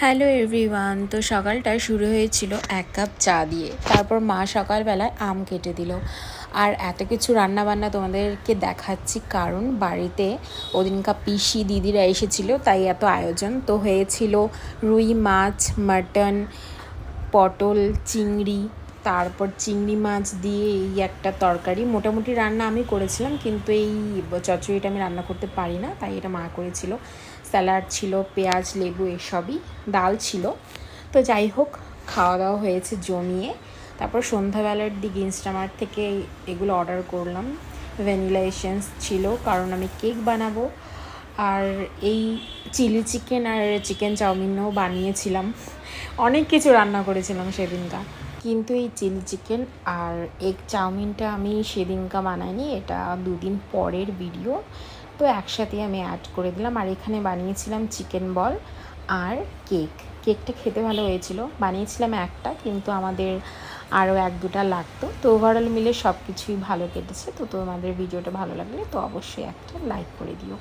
Hello everyone. তো সকালটা শুরু হয়েছিল এক কাপ চা দিয়ে। তারপর মা সকালবেলায় আম কেটে দিল। আর এত কিছু রান্নাবান্না তোমাদেরকে দেখাচ্ছি কারণ বাড়িতে ওদিনকার পিসি দিদিরা এসেছিল, তাই এত আয়োজন। তো হয়েছিল রুই মাছ, মাটন, পটল, চিংড়ি, তারপর চিংড়ি মাছ দিয়ে এই একটা তরকারি। মোটামুটি রান্না আমি করেছিলাম, কিন্তু এই চচ্চড়িটা আমি রান্না করতে পারি না, তাই এটা মা করেছিল। স্যালাড ছিল, পেঁয়াজ, লেবু, এসবই। ডাল ছিল। তো যাই হোক, খাওয়া দাওয়া হয়েছে জমিয়ে। তারপর সন্ধ্যাবেলার দিকে ইনস্টামার্ট থেকে এগুলো অর্ডার করলাম। ভ্যানিলা এসেন্স ছিল কারণ আমি কেক বানাবো। আর এই চিলি চিকেন আর চিকেন চাউমিনও বানিয়েছিলাম। অনেক কিছু রান্না করেছিলাম সেদিনকার, কিন্তু এই চিলি চিকেন আর এগ চাউমিনটা আমি সেদিনকা বানাইনি, এটা দুদিন পরের ভিডিও। তো একসাথে আমি অ্যাড করে দিলাম। আর এখানে বানিয়েছিলাম চিকেন বল আর কেকটা খেতে ভালো হয়েছিল। বানিয়েছিলাম একটা, কিন্তু আমাদের আরও এক দুটা লাগতো। তো ওভারঅল মিলে সব কিছুই ভালো কেটেছে। তো তোমাদের ভিডিওটা ভালো লাগলে তো অবশ্যই একটা লাইক করে দিও।